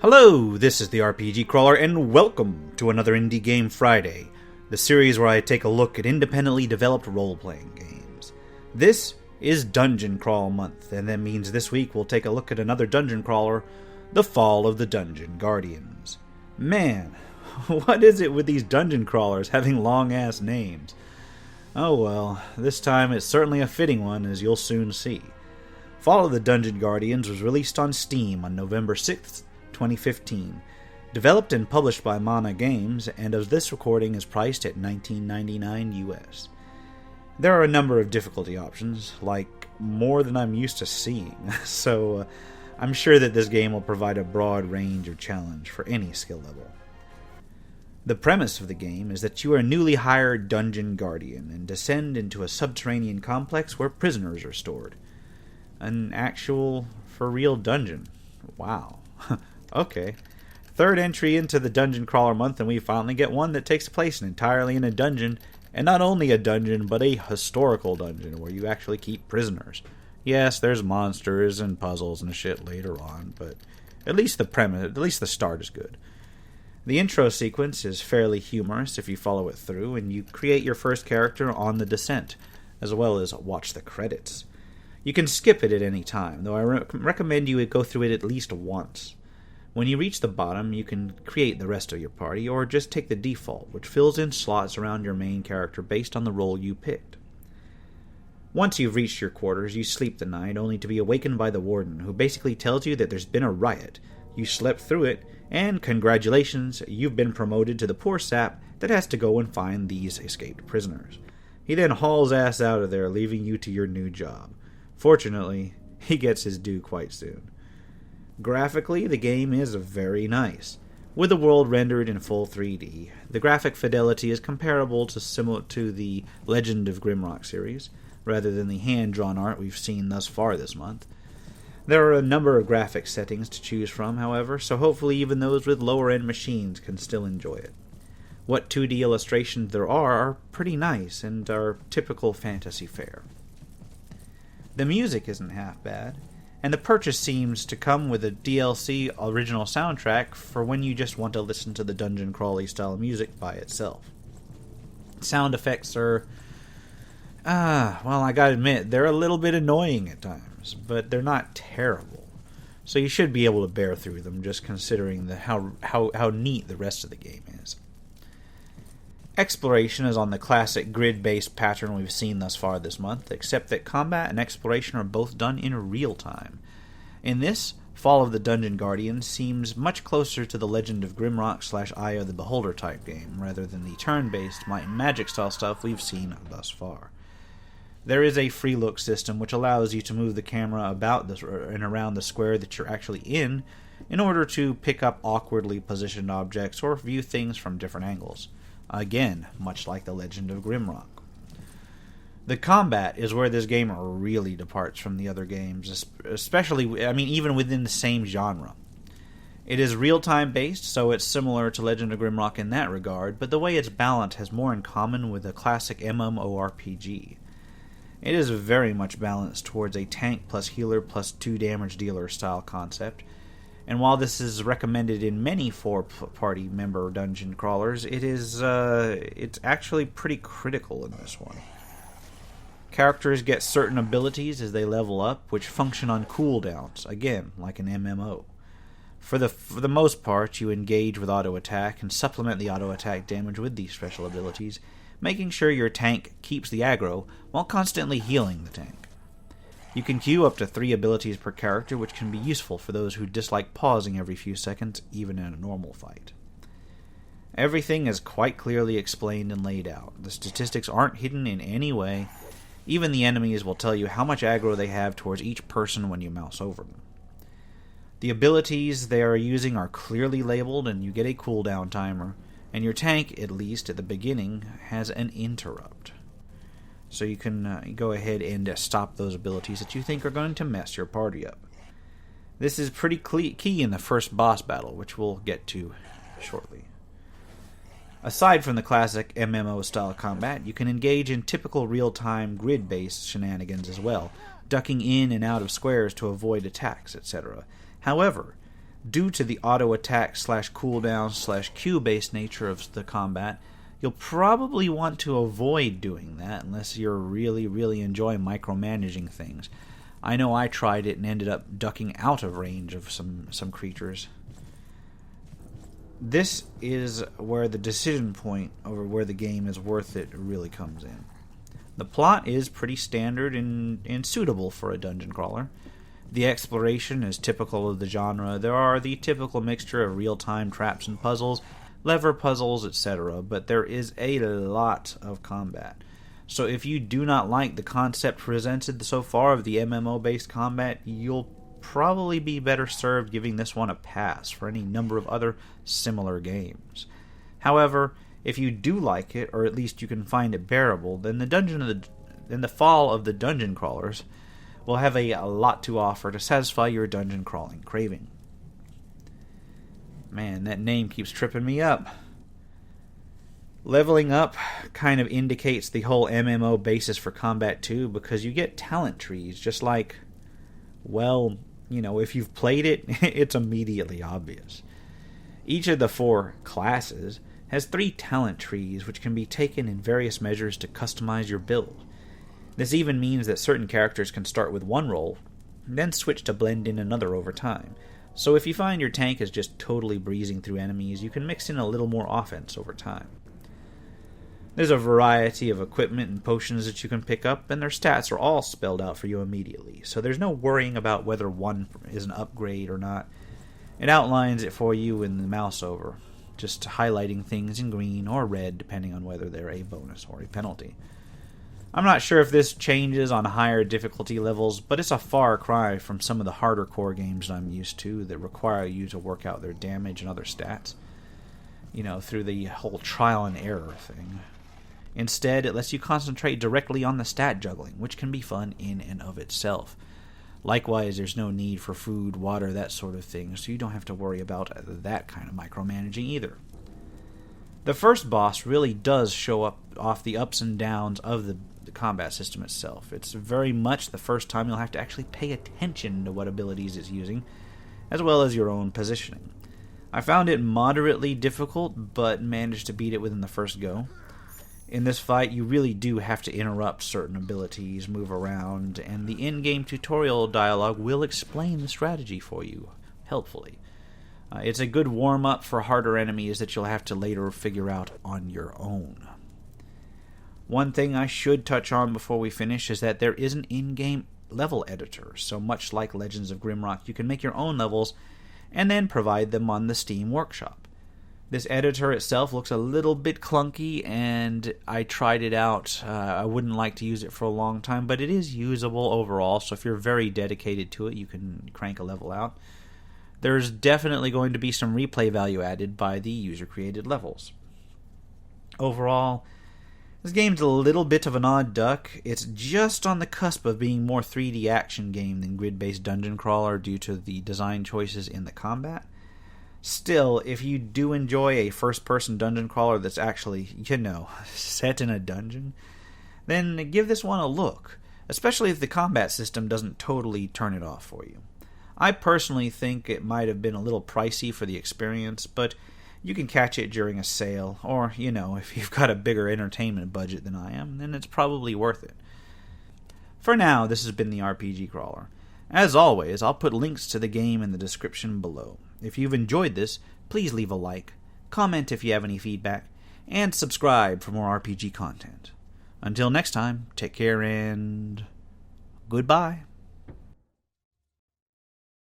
Hello, this is the RPG Crawler, and welcome to another Indie Game Friday, the series where I take a look at independently developed role-playing games. This is Dungeon Crawl Month, and that means this week we'll take a look at another dungeon crawler, The Fall of the Dungeon Guardians. Man, what is it with these dungeon crawlers having long-ass names? Oh well, this time it's certainly a fitting one, as you'll soon see. Fall of the Dungeon Guardians was released on Steam on November 6th, 2015, developed and published by Mana Games, and as this recording is priced at $19.99 US. There are a number of difficulty options, like more than I'm used to seeing, so I'm sure that this game will provide a broad range of challenge for any skill level. The premise of the game is that you are a newly hired dungeon guardian and descend into a subterranean complex where prisoners are stored. An actual, for real dungeon. Wow. Okay. Third entry into the Dungeon Crawler month, and we finally get one that takes place entirely in a dungeon, and not only a dungeon, but a historical dungeon where you actually keep prisoners. Yes, there's monsters and puzzles and shit later on, but at least the start is good. The intro sequence is fairly humorous if you follow it through, and you create your first character on the descent, as well as watch the credits. You can skip it at any time, though I recommend you go through it at least once. When you reach the bottom, you can create the rest of your party, or just take the default, which fills in slots around your main character based on the role you picked. Once you've reached your quarters, you sleep the night, only to be awakened by the warden, who basically tells you that there's been a riot. You slept through it, and congratulations, you've been promoted to the poor sap that has to go and find these escaped prisoners. He then hauls ass out of there, leaving you to your new job. Fortunately, he gets his due quite soon. Graphically, the game is very nice. With the world rendered in full 3D, the graphic fidelity is comparable to the Legend of Grimrock series, rather than the hand-drawn art we've seen thus far this month. There are a number of graphic settings to choose from, however, so hopefully even those with lower-end machines can still enjoy it. What 2D illustrations there are pretty nice and are typical fantasy fare. The music isn't half bad, and the purchase seems to come with a DLC original soundtrack for when you just want to listen to the dungeon crawly style music by itself. Sound effects are, well, I gotta admit, they're a little bit annoying at times, but they're not terrible. So you should be able to bear through them, just considering how neat the rest of the game is. Exploration is on the classic grid-based pattern we've seen thus far this month, except that combat and exploration are both done in real time. In this, Fall of the Dungeon Guardian seems much closer to the Legend of Grimrock / Eye of the Beholder type game, rather than the turn-based Might and Magic style stuff we've seen thus far. There is a free look system which allows you to move the camera about and around the square that you're actually in order to pick up awkwardly positioned objects or view things from different angles. Again, much like the Legend of Grimrock. The combat is where this game really departs from the other games, especially, even within the same genre. It is real-time based, so it's similar to Legend of Grimrock in that regard, but the way it's balanced has more in common with a classic MMORPG. It is very much balanced towards a tank plus healer plus 2 damage dealer style concept, and while this is recommended in many 4-party member dungeon crawlers, it's actually pretty critical in this one. Characters get certain abilities as they level up, which function on cooldowns, again, like an MMO. For the most part, you engage with auto attack and supplement the auto attack damage with these special abilities, making sure your tank keeps the aggro while constantly healing the tank. You can queue up to 3 abilities per character, which can be useful for those who dislike pausing every few seconds, even in a normal fight. Everything is quite clearly explained and laid out. The statistics aren't hidden in any way. Even the enemies will tell you how much aggro they have towards each person when you mouse over them. The abilities they are using are clearly labeled, and you get a cooldown timer, and your tank, at least at the beginning, has an interrupt. So you can go ahead and stop those abilities that you think are going to mess your party up. This is pretty key in the first boss battle, which we'll get to shortly. Aside from the classic MMO-style combat, you can engage in typical real-time grid-based shenanigans as well, ducking in and out of squares to avoid attacks, etc. However, Due to the auto attack / cooldown / Q based nature of the combat, you'll probably want to avoid doing that unless you're really enjoying micromanaging things. I know I tried it and ended up ducking out of range of some creatures. This is where the decision point over where the game is worth it really comes in. The plot is pretty standard and suitable for a dungeon crawler. The exploration is typical of the genre. There are the typical mixture of real-time traps and puzzles, lever puzzles, etc., but there is a lot of combat. So if you do not like the concept presented so far of the MMO-based combat, you'll probably be better served giving this one a pass for any number of other similar games. However, if you do like it, or at least you can find it bearable, then the fall of the dungeon crawlers will have a lot to offer to satisfy your dungeon crawling craving. Man, that name keeps tripping me up. Leveling up kind of indicates the whole MMO basis for combat too, because you get talent trees, just like, well, if you've played it, it's immediately obvious. Each of the 4 classes has 3 talent trees, which can be taken in various measures to customize your build. This even means that certain characters can start with one role, then switch to blend in another over time. So if you find your tank is just totally breezing through enemies, you can mix in a little more offense over time. There's a variety of equipment and potions that you can pick up, and their stats are all spelled out for you immediately, so there's no worrying about whether one is an upgrade or not. It outlines it for you in the mouse over, just highlighting things in green or red depending on whether they're a bonus or a penalty. I'm not sure if this changes on higher difficulty levels, but it's a far cry from some of the harder core games I'm used to that require you to work out their damage and other stats, through the whole trial and error thing. Instead, it lets you concentrate directly on the stat juggling, which can be fun in and of itself. Likewise, there's no need for food, water, that sort of thing, so you don't have to worry about that kind of micromanaging either. The first boss really does show off the ups and downs of the combat system itself. It's very much the first time you'll have to actually pay attention to what abilities it's using, as well as your own positioning. I found it moderately difficult, but managed to beat it within the first go. In this fight, you really do have to interrupt certain abilities, move around, and the in-game tutorial dialogue will explain the strategy for you, helpfully. It's a good warm-up for harder enemies that you'll have to later figure out on your own. One thing I should touch on before we finish is that there is an in-game level editor, so much like Legends of Grimrock, you can make your own levels and then provide them on the Steam Workshop. This editor itself looks a little bit clunky, and I tried it out. I wouldn't like to use it for a long time, but it is usable overall, so if you're very dedicated to it, you can crank a level out. There's definitely going to be some replay value added by the user-created levels. Overall, this game's a little bit of an odd duck. It's just on the cusp of being more 3D action game than grid-based dungeon crawler due to the design choices in the combat. Still, if you do enjoy a first-person dungeon crawler that's actually, set in a dungeon, then give this one a look, especially if the combat system doesn't totally turn it off for you. I personally think it might have been a little pricey for the experience, but you can catch it during a sale, or, if you've got a bigger entertainment budget than I am, then it's probably worth it. For now, this has been the RPG Crawler. As always, I'll put links to the game in the description below. If you've enjoyed this, please leave a like, comment if you have any feedback, and subscribe for more RPG content. Until next time, take care and goodbye.